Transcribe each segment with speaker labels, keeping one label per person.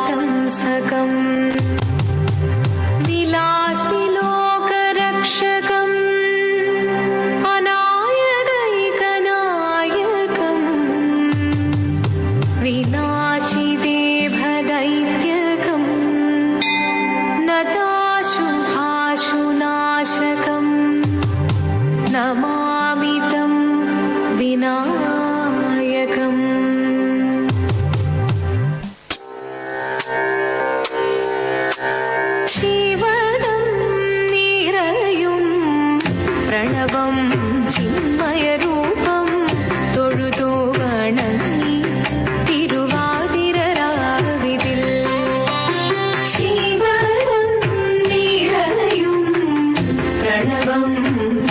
Speaker 1: कलाधरावतंसकम् विलासिलोकरक्षकम् अनायकैकनायकम् विनाशिदेभदैत्यकम् नताशुभाशुनाशकम् नमामि तं विनायकम् शिवदं निरयुं प्रणवं चिन्मयरूपं തൊഴുതു വണങ്ങി തിരുവാതിരരാവിതിൽ ശിവദം നിരയും പ്രണവം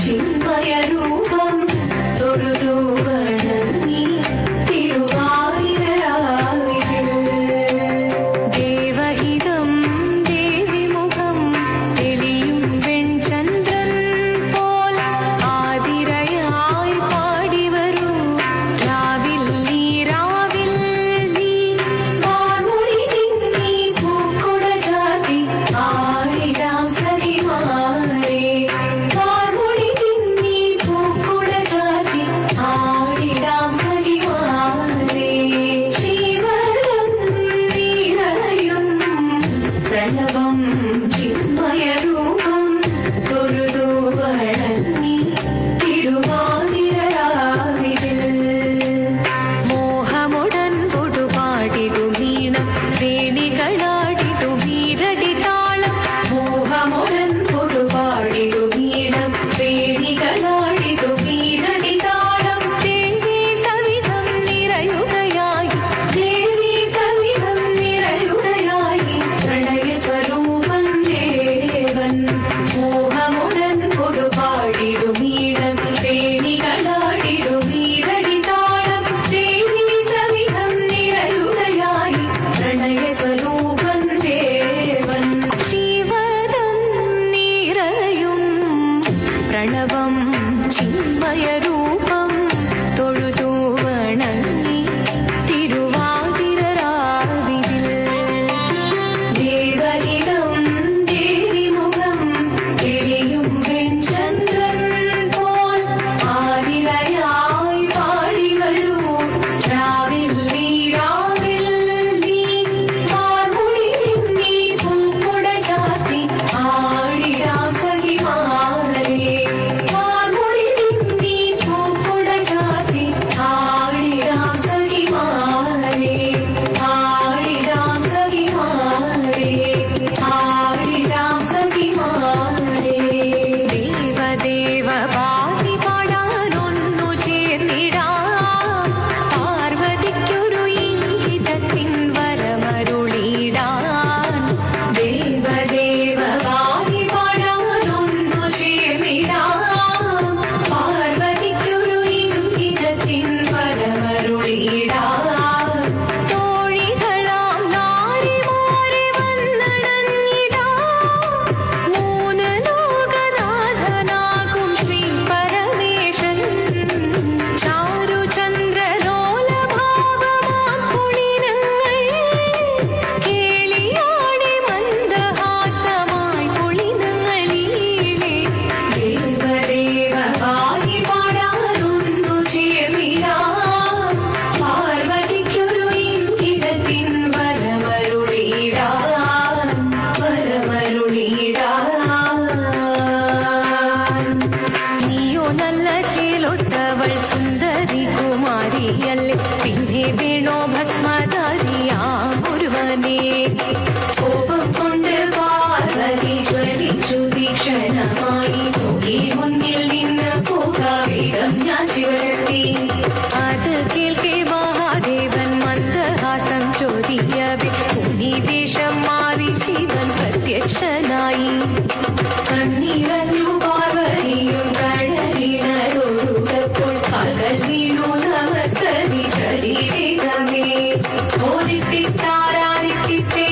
Speaker 1: ചിന്മയരൂപം തൊഴുതു വണങ്ങി തിരുവാതിരരാവിതിൽ ദേവഹിതം ദേവിമുഖം തെളിയും വെൺചന്ദ്രൻ പോൽ ആതിരയായി പാടിവരൂ രാവിൽ നീ വാർമൊഴി തിങ്ങി പൂക്കുട ചാർത്തി ആടിടാം സഖിമാരെ വാർമൊഴി തിങ്ങി പൂക്കുട ചാർത്തി ആടിടാം സഖിമാരെ ശിവദം നിറയും പ്രണവം ചിന്മയരൂപം തൊഴുതു വണങ്ങി തിരുവാതിരരാവിതിൽ മോഹമുടൻ കൊടുപാടിടും വീണം വേണികളാടിടും വീരടി താളം മോഹമുടൻ കൊടുപാടിടും വീണം വേണികളാടിടും വീരടി താളം ദേവി സവിധം നിറയുകയായി ദേവി സവിധം നിറയുകയായി പ്രണയ സ്വരൂപം ദേവൻ മോഹമുടൻ കൊടുപാടിടും വീണം വേണികളാടിടും വീരടി താളം ദേവി സവിധം നിറയുകയായി പ്രണയ സ്വരൂപം ദേവൻ ശിവദം നിറയും പ്രണവം ചിന്മയരൂപം തൊഴുതു വണങ്ങി തിരുവാതിരരാവിതിൽ ദേവഹിതം ദേവിമുഖം തെളിയും വെൺചന്ദ്രൻ പോൽ ആതിരയായി പാടിവരൂ രാവിൽ നീ വാർമൊഴി തിങ്ങി പൂക്കുട ചാർത്തി ആടിടാം സഖിമാരെ വാർമൊഴി തിങ്ങി പൂക്കുട ചാർത്തി ആടിടാം സഖിമാരെ ആടിടാം സഖിമാരെ ആടിടാം സഖിമാരെ ദേവദേവ പാതി പാടാനൊന്നു ചേർന്നിടാം പാർവതിക്കൊരു ഇംഗിതത്തിൻ വരമരുളിടാൻ ദേവദേവ പാതി പാടാനൊന്നു ചേർന്നിടാം പാർവതിക്കൊരു ഇംഗിതത്തിൻ വരമരുളിടാൻ തോഴികളാം നാരിമാരെ വന്നണഞ്ഞിടാം മൂന്ന് ലോകനാഥനാകും ശ്രീ പരമേശൻ ചാരുചന്ദ്രലോലഭാവമാം പുളിനങ്ങൾ കേളിയാടി മന്ദഹാസമായി പുളിനങ്ങളീളെ ദേവദേവ പാടി പാടാനൊന്നു ചേർന്നിടാം പാർവതിക്കൊരു ഇംഗിതത്തിൻ വരമരുളിടാൻ നീയോ നല്ല ചേലൊത്തവൾ സുന്ദരി കുമാരിയല്ലേ പിന്നെ വേണോ ഭസ്മധാരിയാമൊരുവനെ കോപം കൊണ്ട് പാർവതി ജ്വലിച്ചു തീക്ഷണമായി നോക്കി മുന്നിൽ നിന്ന് പോകാവേഗം ഞാൻ ശിവശക്തി അത് കേൾക്കെ മഹാദേവൻ മന്ദഹാസം ചോദിയവേ മുനിവേഷം മാറി ശിവൻ പ്രത്യക്ഷനായി കണ്ണീരഞ്ഞു പാർവതിയും കടലിനൊഴുകപ്പോൾ പകൽ വീണു നമസ്കരി ശരീരമേ ഓദിത്തിത്താരാദിത്തിത്തേ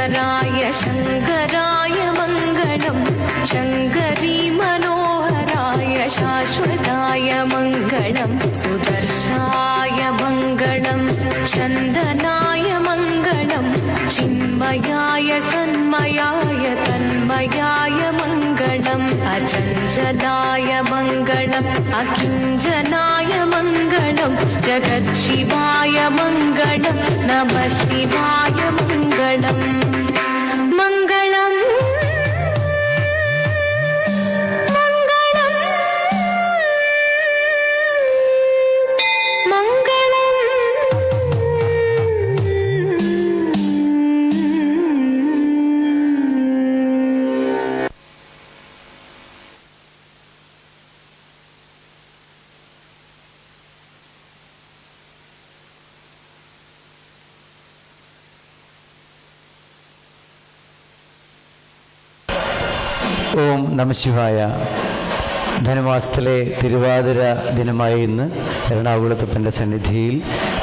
Speaker 1: സുന്ദരായ ശങ്കരായ മംഗളം ശങ്കരീ മനോഹരായ ശാശ്വതായ മംഗളം സുദർശായ മംഗളം ചന്ദനായ മംഗളം ചിന്മയായ സന്മയായ തന്മയായ മംഗളം അചഞ്ചലായ മംഗളം അകിഞ്ചനായ മംഗളം ജഗത്ശിവായ മംഗളം നമഃ ശിവായ മംഗളം മംഗളം
Speaker 2: ഓം നമഃശിവായ. ധനുമാസത്തിലെ തിരുവാതിര ദിനമായ ഇന്ന് എറണാകുളത്തപ്പൻ്റെ സന്നിധിയിൽ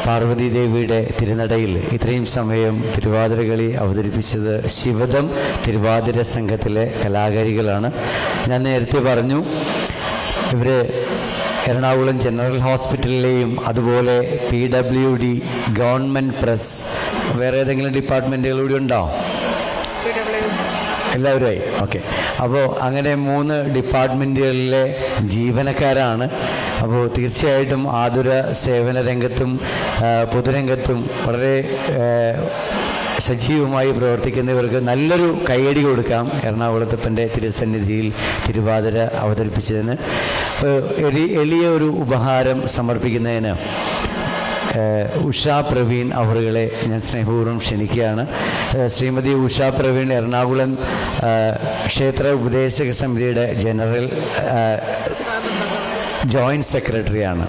Speaker 2: പാർവതീദേവിയുടെ തിരുനടയിൽ ഇത്രയും സമയം തിരുവാതിരകളി അവതരിപ്പിച്ചത് ശിവദം തിരുവാതിര സംഘത്തിലെ കലാകാരികളാണ്. ഞാൻ നേരത്തെ പറഞ്ഞു, ഇവർ എറണാകുളം ജനറൽ ഹോസ്പിറ്റലിലെയും അതുപോലെ PWD ഗവൺമെൻറ് പ്രസ്, വേറെ ഏതെങ്കിലും ഡിപ്പാർട്ട്മെൻറ്റുകളൂടെ ഉണ്ടോ? എല്ലാവരുമായി. ഓക്കെ. അപ്പോൾ അങ്ങനെ 3 ഡിപ്പാർട്ട്മെൻറ്റുകളിലെ ജീവനക്കാരാണ്. അപ്പോൾ തീർച്ചയായിട്ടും ആതുര സേവന രംഗത്തും പൊതുരംഗത്തും വളരെ സജീവമായി പ്രവർത്തിക്കുന്നവർക്ക് നല്ലൊരു കയ്യടി കൊടുക്കാം എറണാകുളത്തപ്പൻ്റെ തിരുസന്നിധിയിൽ തിരുവാതിര അവതരിപ്പിച്ചതിന്. എളിയ ഒരു ഉപഹാരം സമർപ്പിക്കുന്നതിന് ഉഷാ പ്രവീൺ അവറുകളെ ഞാൻ സ്നേഹപൂർവ്വം ക്ഷണിക്കുകയാണ്. ശ്രീമതി ഉഷാ പ്രവീൺ എറണാകുളം ക്ഷേത്ര ഉപദേശക സമിതിയുടെ ജനറൽ ജോയിൻറ്റ് സെക്രട്ടറിയാണ്.